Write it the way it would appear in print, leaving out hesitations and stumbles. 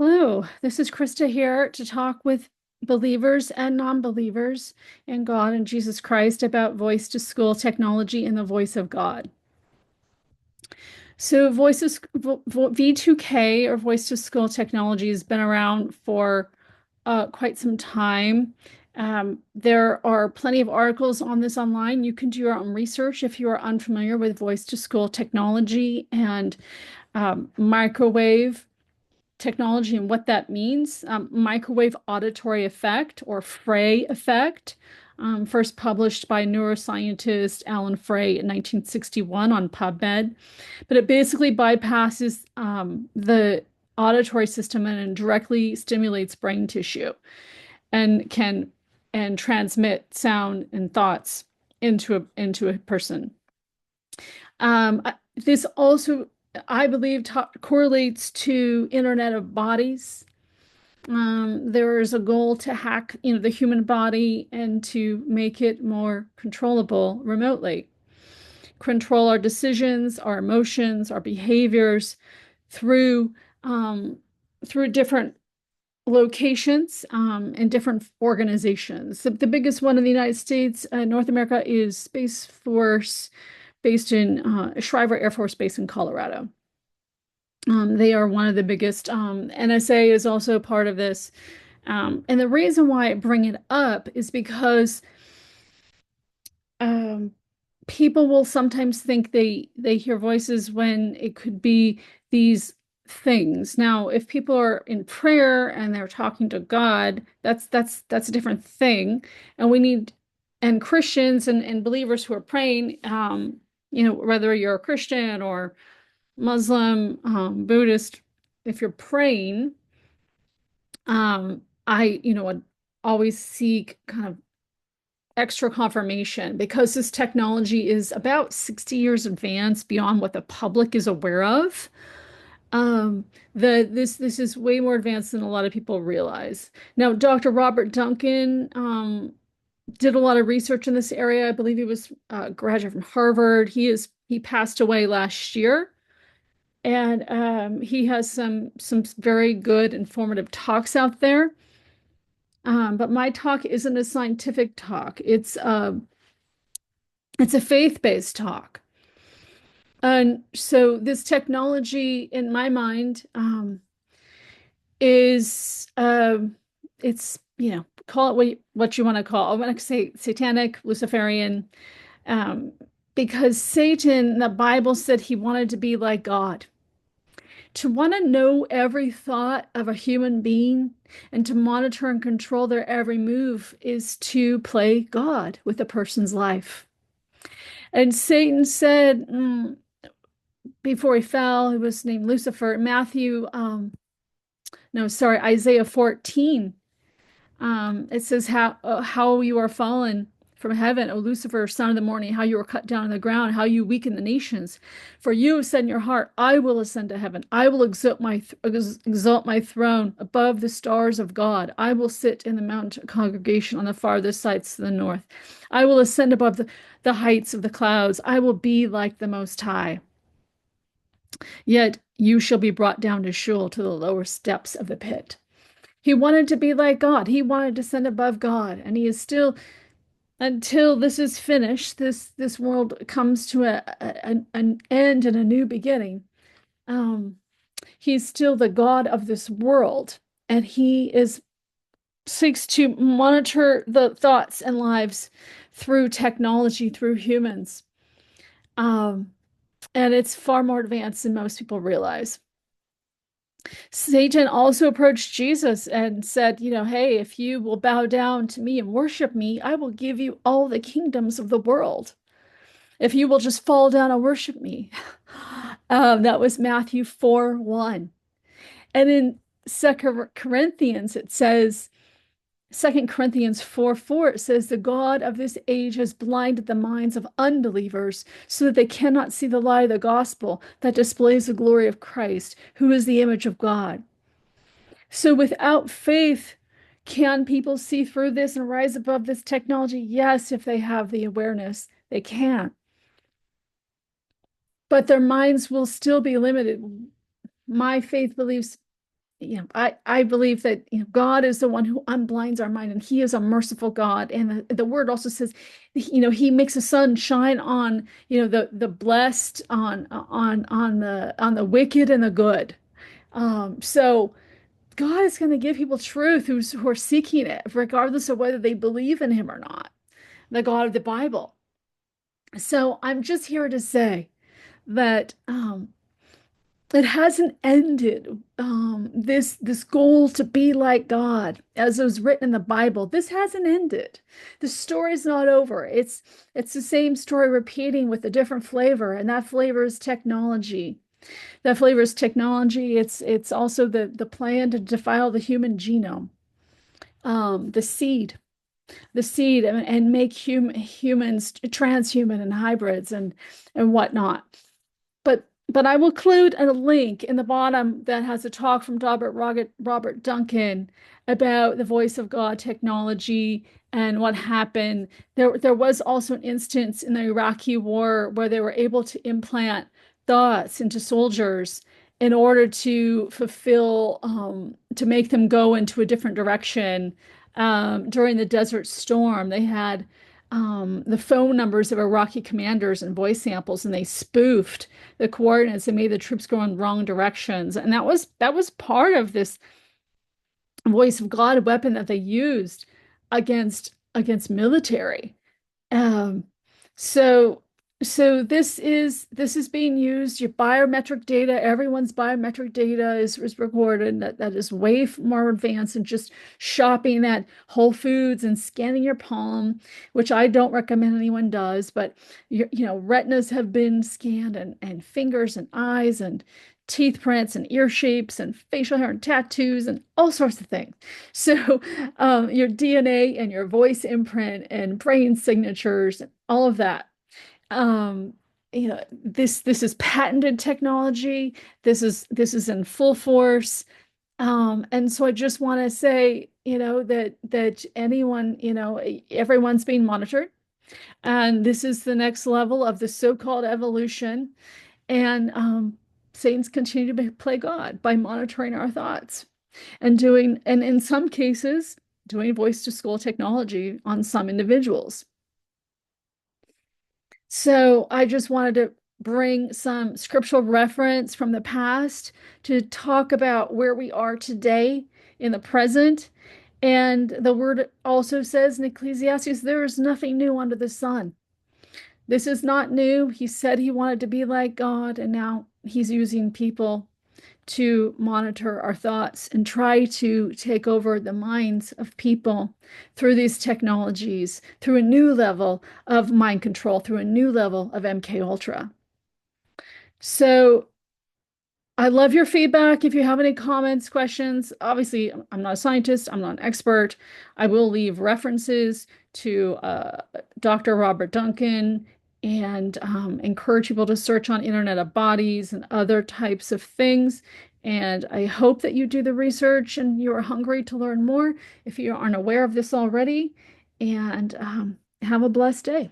Hello, this is Krista here to talk with believers and non-believers in God and Jesus Christ about voice to school technology and the voice of God. So V2K or voice to school technology has been around for quite some time. There are plenty of articles on this online. You can do your own research if you are unfamiliar with voice to school technology and microwave technology and what that means. Microwave auditory effect or Frey effect, first published by neuroscientist Alan Frey in 1961 on PubMed. But it basically bypasses the auditory system and directly stimulates brain tissue and can transmit sound and thoughts into a person. This also, I believe, correlates to Internet of Bodies. There is a goal to hack, the human body and to make it more controllable remotely. Control our decisions, our emotions, our behaviors through through different locations and different organizations. The biggest one in the United States, North America, is Space Force, based in Shriver Air Force Base in Colorado. They are one of the biggest. NSA is also part of this. And the reason why I bring it up is because um, people will sometimes think they hear voices when it could be these things. Now, if people are in prayer and they're talking to God, that's a different thing. And we need and Christians and believers who are praying, whether you're a Christian or Muslim, Buddhist, if you're praying, would always seek kind of extra confirmation because this technology is about 60 years advanced beyond what the public is aware of. This is way more advanced than a lot of people realize. Now, Dr. Robert Duncan did a lot of research in this area. I believe he was a graduate from Harvard. He passed away last year. And he has some very good informative talks out there. But my talk isn't a scientific talk. It's a faith-based talk. And so this technology, in my mind, is it's call it what you want to call. I want to say satanic, Luciferian, um, because Satan, the Bible said he wanted to be like God. To want to know every thought of a human being and to monitor and control their every move is to play God with a person's life. And Satan said, before he fell, he was named Lucifer. Isaiah 14. It says how you are fallen from heaven, O Lucifer, son of the morning, how you are cut down on the ground, how you weaken the nations. For you have said in your heart, I will ascend to heaven. I will exalt my throne above the stars of God. I will sit in the mountain congregation on the farthest sides to the north. I will ascend above the heights of the clouds. I will be like the Most High. Yet you shall be brought down to Sheol, to the lower steps of the pit. He wanted to be like God. He wanted to ascend above God, and he is still, until this is finished, this world comes to an end and a new beginning. He's still the God of this world, and seeks to monitor the thoughts and lives through technology, through humans. And it's far more advanced than most people realize. Satan also approached Jesus and said, hey, if you will bow down to me and worship me, I will give you all the kingdoms of the world. If you will just fall down and worship me. That was Matthew 4:1. And in 2 Corinthians, it says, 2 Corinthians 4:4, it says, the God of this age has blinded the minds of unbelievers so that they cannot see the light of the gospel that displays the glory of Christ, who is the image of God. So without faith, can people see through this and rise above this technology? Yes, if they have the awareness, they can. But their minds will still be limited. My faith believes I believe that God is the one who unblinds our mind, and He is a merciful God. And the word also says, He makes the sun shine on, the blessed, on the wicked and the good. So God is going to give people truth who are seeking it, regardless of whether they believe in Him or not, the God of the Bible. So I'm just here to say that it hasn't ended. This goal to be like God, as it was written in the Bible, this hasn't ended. The story's not over. It's the same story repeating with a different flavor, and that flavor is technology. That flavor is technology. It's also the plan to defile the human genome, the seed, and make humans transhuman and hybrids and whatnot. But I will include a link in the bottom that has a talk from Robert Duncan about the voice of God technology and what happened. There was also an instance in the Iraqi war where they were able to implant thoughts into soldiers in order to to make them go into a different direction. During the Desert Storm, they had the phone numbers of Iraqi commanders and voice samples, and they spoofed the coordinates and made the troops go in wrong directions. And that was part of this voice of God weapon that they used against military. Um, so this is being used. Your biometric data, everyone's biometric data is recorded. That is way more advanced than just shopping at Whole Foods and scanning your palm, which I don't recommend anyone does. But retinas have been scanned, and fingers and eyes and teeth prints and ear shapes and facial hair and tattoos and all sorts of things. So your DNA and your voice imprint and brain signatures and all of that. um this is patented technology. This is in full force. And so I just want to say, that anyone, everyone's being monitored, and this is the next level of the so-called evolution. And Satan's continue to play God by monitoring our thoughts and in some cases doing voice to skull technology on some individuals. So I just wanted to bring some scriptural reference from the past to talk about where we are today in the present. And the word also says in Ecclesiastes, there is nothing new under the sun. This is not new. He said he wanted to be like God, and now he's using people to monitor our thoughts and try to take over the minds of people through these technologies, through a new level of mind control, through a new level of MK Ultra. So I love your feedback. If you have any comments, questions, obviously, I'm not a scientist, I'm not an expert. I will leave references to Dr. Robert Duncan and encourage people to search on Internet of Bodies and other types of things. And I hope that you do the research and you are hungry to learn more if you aren't aware of this already. And have a blessed day.